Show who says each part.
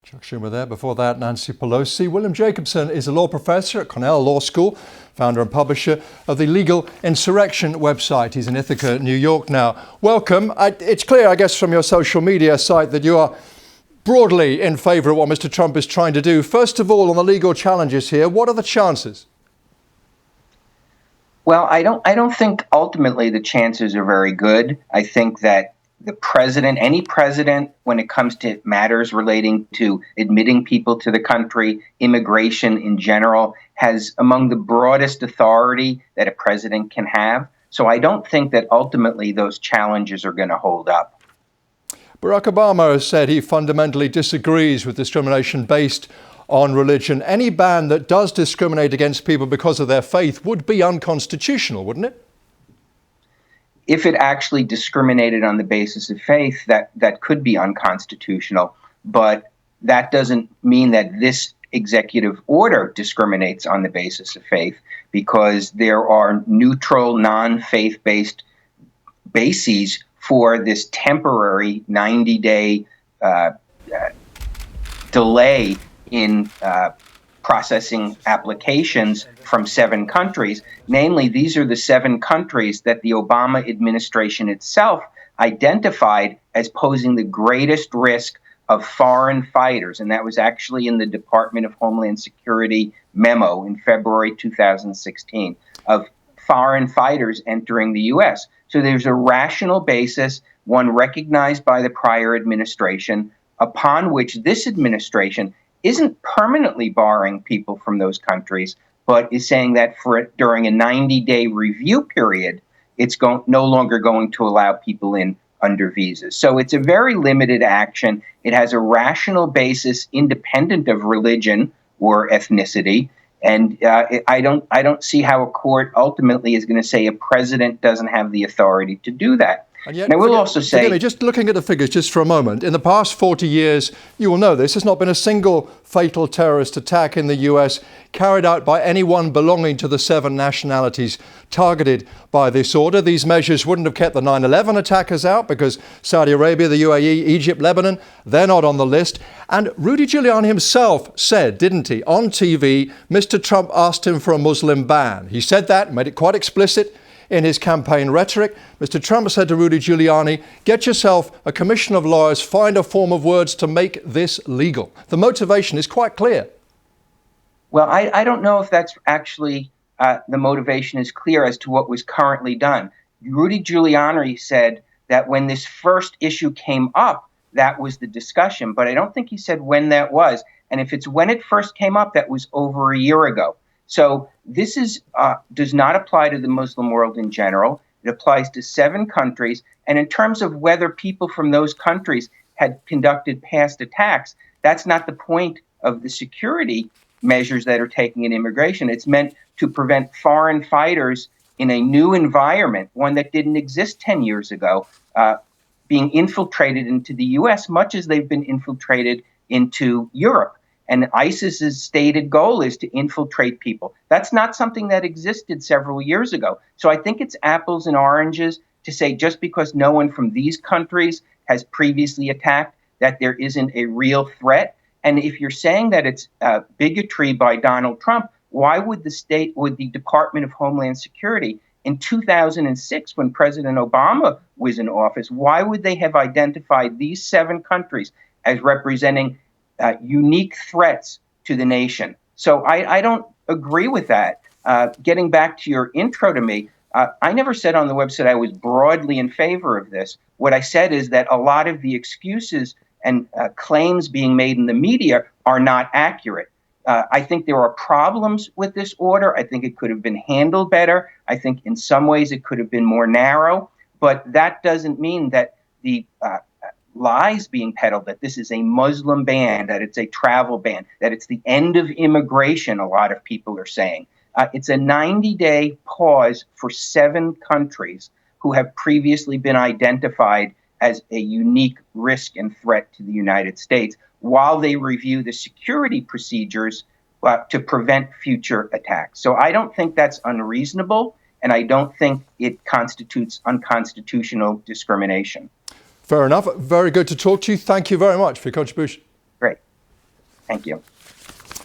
Speaker 1: Chuck Schumer there. Before that, Nancy Pelosi. William Jacobson is a law professor at Cornell Law School, founder and publisher of the Legal Insurrection website. He's in Ithaca, New York now. Welcome. It's clear, I guess, from your social media site that you are broadly in favour of what Mr. Trump is trying to do. First of all, on the legal challenges here, what are the chances?
Speaker 2: Well, I don't think ultimately the chances are very good. I think that the president, any president, when it comes to matters relating to admitting people to the country, immigration in general, has among the broadest authority that a president can have. So I don't think that ultimately those challenges are going to hold up.
Speaker 1: Barack Obama has said he fundamentally disagrees with discrimination based on religion. Any ban that does discriminate against people because of their faith would be unconstitutional, wouldn't it?
Speaker 2: If it actually discriminated on the basis of faith, that could be unconstitutional. But that doesn't mean that this executive order discriminates on the basis of faith, because there are neutral, non-faith-based bases for this temporary 90-day delay in processing applications from 7 countries. Namely, these are the 7 countries that the Obama administration itself identified as posing the greatest risk of foreign fighters. And that was actually in the Department of Homeland Security memo in February 2016 of foreign fighters entering the U.S. So there's a rational basis, one recognized by the prior administration, upon which this administration isn't permanently barring people from those countries, but is saying that during a 90-day review period, it's no longer going to allow people in under visas. So it's a very limited action. It has a rational basis independent of religion or ethnicity. And I don't see how a court ultimately is going to say a president doesn't have the authority to do that. And I will also say,
Speaker 1: just looking at the figures just for a moment, in the past 40 years, you will know this, there's not been a single fatal terrorist attack in the US carried out by anyone belonging to the 7 nationalities targeted by this order. These measures wouldn't have kept the 9/11 attackers out because Saudi Arabia, the UAE, Egypt, Lebanon, they're not on the list. And Rudy Giuliani himself said, didn't he, on TV, Mr. Trump asked him for a Muslim ban. He said that, made it quite explicit in his campaign rhetoric. Mr. Trump said to Rudy Giuliani, get yourself a commission of lawyers, find a form of words to make this legal. The motivation is quite clear.
Speaker 2: Well, I don't know if that's actually the motivation is clear as to what was currently done. Rudy Giuliani said that when this first issue came up, that was the discussion. But I don't think he said when that was. And if it's when it first came up, that was over a year ago. So this does not apply to the Muslim world in general. It applies to 7 countries. And in terms of whether people from those countries had conducted past attacks, that's not the point of the security measures that are taken in immigration. It's meant to prevent foreign fighters in a new environment, one that didn't exist 10 years ago, being infiltrated into the U.S., much as they've been infiltrated into Europe. And ISIS's stated goal is to infiltrate people. That's not something that existed several years ago. So I think it's apples and oranges to say just because no one from these countries has previously attacked, that there isn't a real threat. And if you're saying that it's bigotry by Donald Trump, why would the Department of Homeland Security in 2006, when President Obama was in office, why would they have identified these 7 countries as representing unique threats to the nation? So I don't agree with that. Getting back to your intro to me, I never said on the website I was broadly in favor of this. What I said is that a lot of the excuses and claims being made in the media are not accurate. I think there are problems with this order. I think it could have been handled better. I think in some ways it could have been more narrow. But that doesn't mean that the lies being peddled, that this is a Muslim ban, that it's a travel ban, that it's the end of immigration, a lot of people are saying. It's a 90-day pause for 7 countries who have previously been identified as a unique risk and threat to the United States while they review the security procedures to prevent future attacks. So I don't think that's unreasonable, and I don't think it constitutes unconstitutional discrimination.
Speaker 1: Fair enough. Very good to talk to you. Thank you very much for your contribution.
Speaker 2: Great. Thank you.